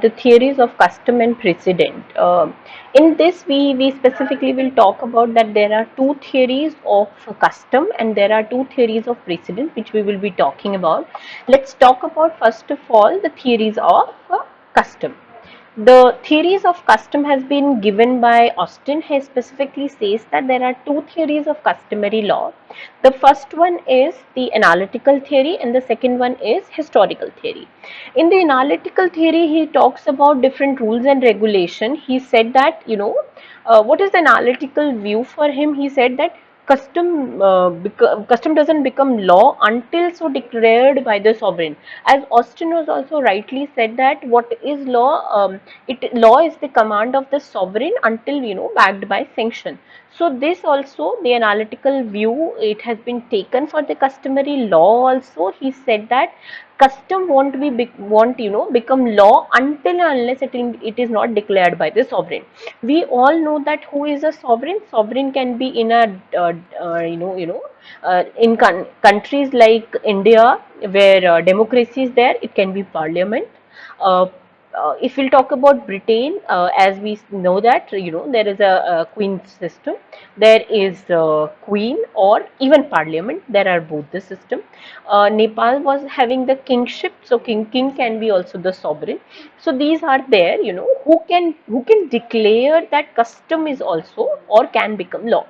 The theories of custom and precedent. In this, we specifically will talk about that there are two theories of custom and there are two theories of precedent, which we will be talking about. Let's talk about first of all the theories of custom. The theories of custom has been given by Austin. He specifically says that there are two theories of customary law. The first one is the analytical theory and the second one is historical theory. In the analytical theory, he talks about different rules and regulation. He said that, what is the analytical view for him? He said that custom doesn't become law until so declared by the sovereign. As Austin was also rightly said that what is law? Law is the command of the sovereign until backed by sanction. So this also the analytical view, it has been taken for the customary law also. He said that custom won't become law until and unless it is not declared by the sovereign. We all know that who is a sovereign. Sovereign can be in a in countries like India where democracy is there, it can be parliament. uh, if we'll talk about Britain, as we know that there is a queen system, there is queen or even parliament. There are both the system. Nepal was having the kingship, so king can be also the sovereign. So these are there, who can declare that custom is also or can become law.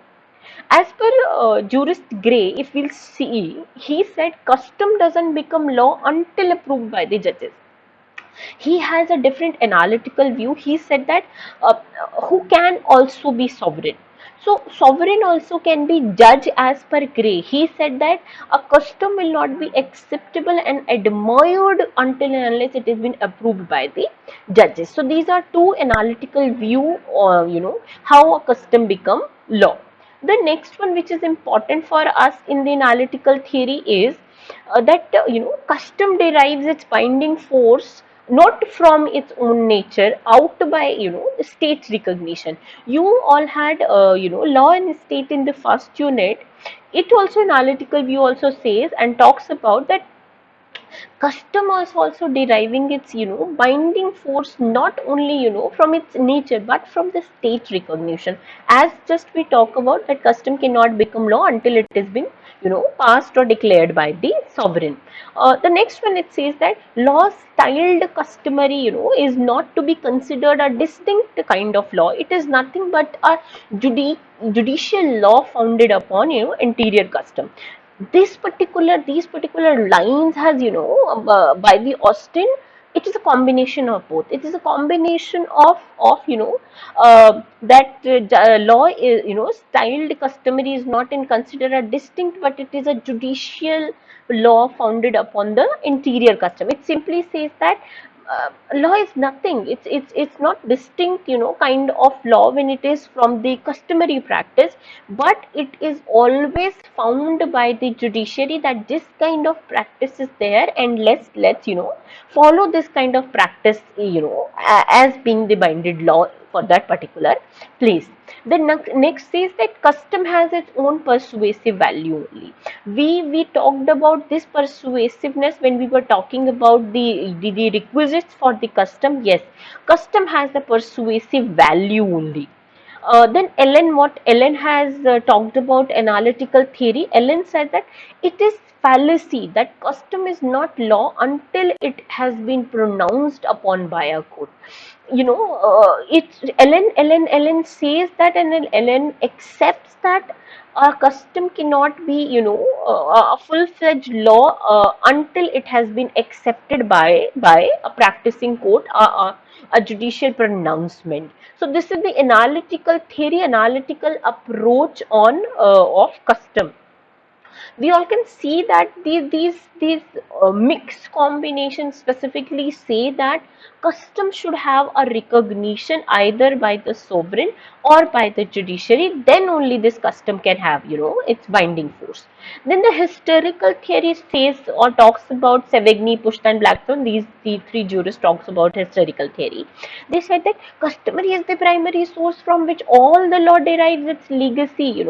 As per jurist Gray, if we'll see, he said custom doesn't become law until approved by the judges. He has a different analytical view. He said that uh, who can also be sovereign. So sovereign also can be judge as per Gray. He said that a custom will not be acceptable and admired until and unless it has been approved by the judges. So these are two analytical view, or how a custom become law. The next one, which is important for us in the analytical theory, is that custom derives its binding force not from its own nature, out by state recognition. You all had law and state in the first unit. It also, analytical view also says and talks about that customers also deriving its binding force not only from its nature but from the state recognition. As just we talk about that custom cannot become law until it has been passed or declared by the sovereign. The next one, it says that law styled customary is not to be considered a distinct kind of law. It is nothing but a judicial law founded upon interior custom. These particular lines has by the Austin, it is a combination of both. It is a combination of that law is styled customary is not in considered a distinct, but it is a judicial law founded upon the interior custom. It simply says that law is nothing. It's not distinct kind of law when it is from the customary practice, but it is always found by the judiciary that this kind of practice is there, and let's follow this kind of practice as being the binded law for that particular place. The next says that custom has its own persuasive value only. We talked about this persuasiveness when we were talking about the requisites for the custom. Yes, custom has the persuasive value only. Then Ellen, what Ellen has talked about analytical theory. Ellen said that it is fallacy that custom is not law until it has been pronounced upon by a court. It's Ellen says that, and Ellen accepts that a custom cannot be a full-fledged law until it has been accepted by a practicing court, a judicial pronouncement. So this is the analytical theory, analytical approach on of custom. We all can see that these mixed combinations specifically say that custom should have a recognition either by the sovereign or by the judiciary. Then only this custom can have its binding force. Then the historical theory says or talks about Savigny, Pushta and Blackstone. These three jurists talks about historical theory. They said that customary is the primary source from which all the law derives its legacy,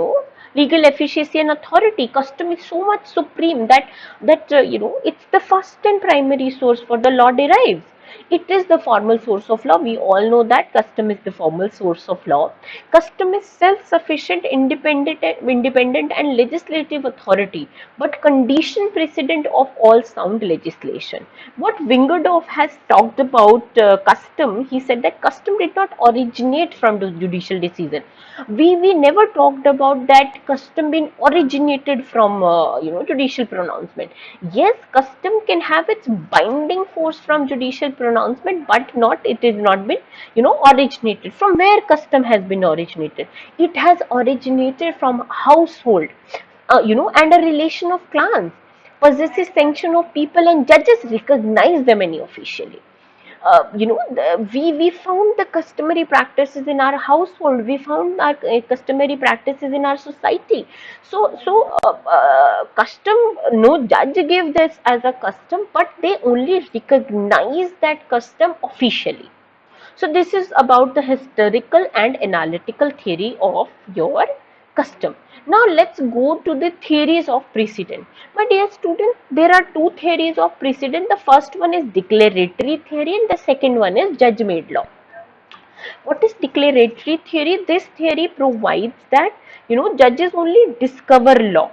legal efficacy and authority. Custom is so much supreme that it's the first and primary source for the law derives. It is the formal source of law. We all know that custom is the formal source of law. Custom is self-sufficient, independent and legislative authority, but condition precedent of all sound legislation. What Wingerdorf has talked about custom, he said that custom did not originate from the judicial decision. We never talked about that custom being originated from judicial pronouncement. Yes, custom can have its binding force from judicial pronouncement, but not it is not been originated. From where custom has been originated? It has originated from household, and a relation of clans, possesses sanction of people, and judges recognize them any officially. We found the customary practices in our household. We found our customary practices in our society. Custom, no judge gave this as a custom, but they only recognize that custom officially. So this is about the historical and analytical theory of your custom. Now let's go to the theories of precedent. My dear student, there are two theories of precedent. The first one is declaratory theory and the second one is judge-made law. What is declaratory theory? This theory provides that judges only discover law.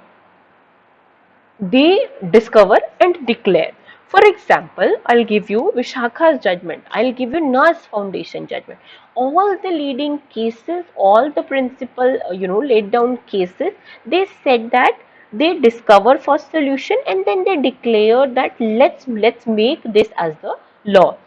They discover and declare. For example, I'll give you Vishakha's judgment. I'll give you Nas Foundation judgment. All the leading cases, all the principal, laid down cases, they said that they discover first solution and then they declare that let's make this as the law.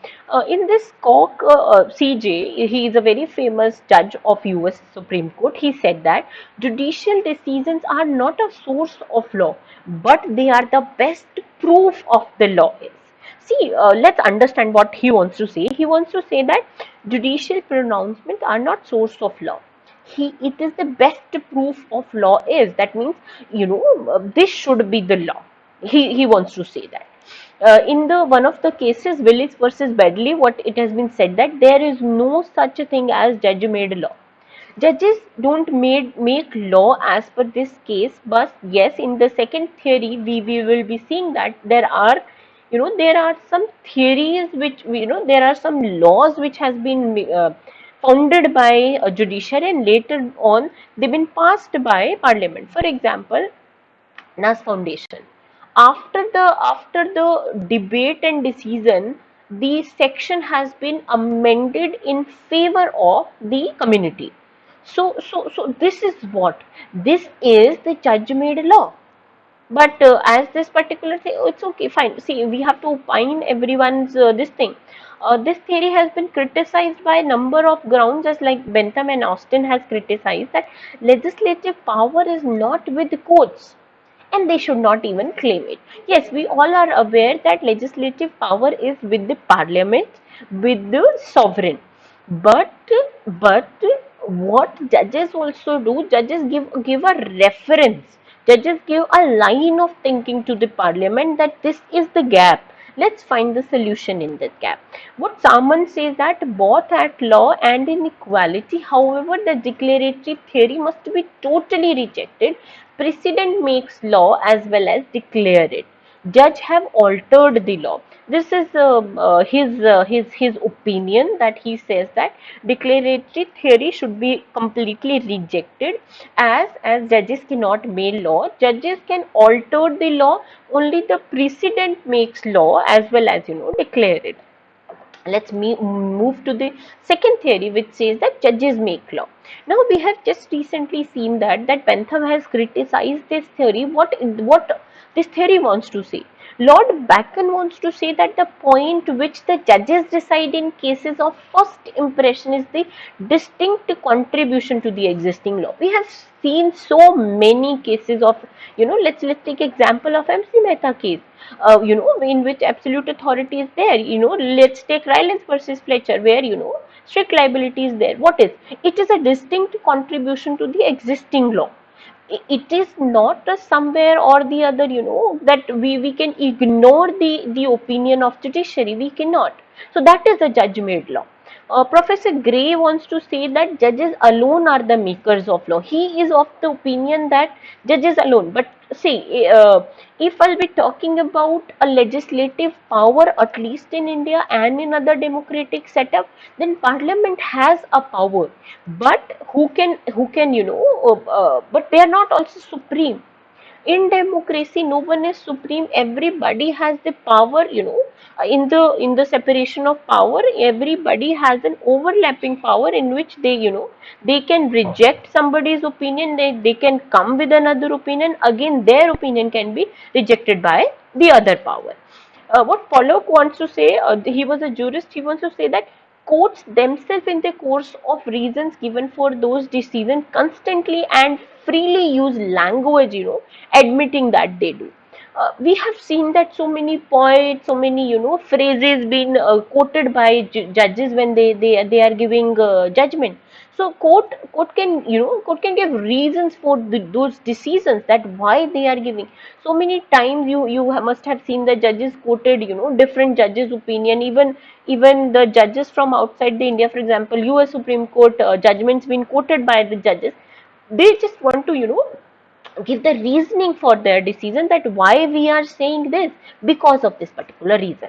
In this Cock CJ, he is a very famous judge of US Supreme Court. He said that judicial decisions are not a source of law, but they are the best proof of the law is. See, let's understand what he wants to say. He wants to say that judicial pronouncements are not source of law. It is the best proof of law is. That means, this should be the law. He wants to say that. In the one of the cases, Willis versus Bedley, what it has been said that there is no such a thing as judge-made law. Judges don't make law as per this case, but yes, in the second theory, we will be seeing that there are some theories which there are some laws which has been founded by a judiciary and later on they've been passed by parliament. For example, Nas Foundation. After the debate and decision, the section has been amended in favor of the community. So this is what this is the judge-made law. But as this particular thing, oh, it's okay, fine. See, we have to opine everyone's this thing. This theory has been criticized by a number of grounds, just like Bentham and Austin has criticized that legislative power is not with the courts and they should not even claim it. Yes, we all are aware that legislative power is with the parliament, with the sovereign. But what judges also do, judges give a reference. Judges give a line of thinking to the parliament that this is the gap. Let's find the solution in that gap. What Salmon says that both at law and in equality, however, the declaratory theory must be totally rejected. Precedent makes law as well as declare it. Judge have altered the law. This is his opinion, that he says that declaratory theory should be completely rejected as judges cannot make law. Judges can alter the law. Only the precedent makes law as well as declare it. Let's move to the second theory, which says that judges make law. Now we have just recently seen that Bentham has criticized this theory. What this theory wants to say? Lord Bacon wants to say that the point which the judges decide in cases of first impression is the distinct contribution to the existing law. We have seen so many cases of, let's take example of MC Mehta case, in which absolute authority is there. Let's take Rylance versus Fletcher, where, strict liability is there. What is? It is a distinct contribution to the existing law. It is not somewhere or the other, that we can ignore the opinion of judiciary. We cannot. So that is a judge-made law. Professor Gray wants to say that judges alone are the makers of law. He is of the opinion that judges alone. But see, if I'll be talking about a legislative power, at least in India and in other democratic setup, then Parliament has a power. But who can but they are not also supreme. In democracy no one is supreme, everybody has the power, in the separation of power everybody has an overlapping power in which they can reject somebody's opinion, they can come with another opinion, again their opinion can be rejected by the other power. What Pollock wants to say, he was a jurist, he wants to say that courts themselves in the course of reasons given for those decisions constantly and freely use language, admitting that they do. We have seen that so many poets, so many phrases been quoted by judges when they are giving judgment. So court can give reasons for those decisions, that why they are giving. So many times must have seen the judges quoted, different judges' opinion, even the judges from outside the India, for example, U.S. Supreme Court judgments been quoted by the judges. They just want to give the reasoning for their decision, that why we are saying this, because of this particular reason.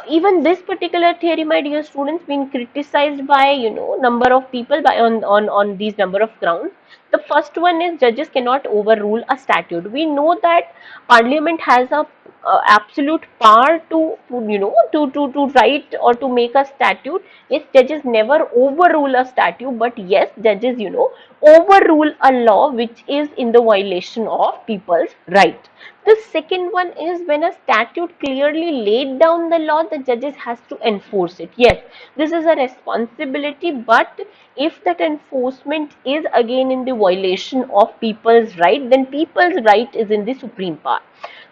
Even this particular theory, my dear students, been criticized by number of people by on these number of grounds. The first one is judges cannot overrule a statute. We know that Parliament has a absolute power to write or to make a statute. Yes, judges never overrule a statute, but yes, judges overrule a law which is in the violation of people's right. The second one is when a statute clearly laid down the law, the judges has to enforce it. Yes, this is a responsibility, but if that enforcement is again in the violation of people's right, then people's right is in the supreme power.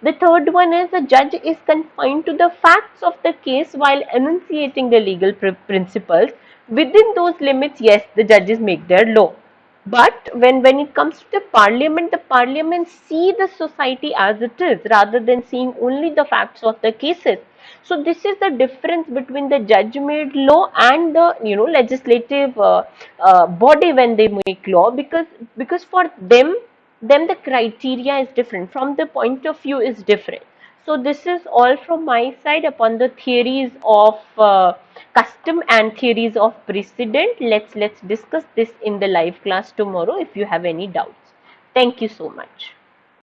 The third one is the judge is confined to the facts of the case while enunciating the legal principles. Within those limits, yes, the judges make their law. But when it comes to the parliament see the society as it is rather than seeing only the facts of the cases. So this is the difference between the judge made law and the legislative body when they make law, because for them the criteria is different, from the point of view is different. So this is all from my side upon the theories of custom and theories of precedent. Let's discuss this in the live class tomorrow if you have any doubts. Thank you so much.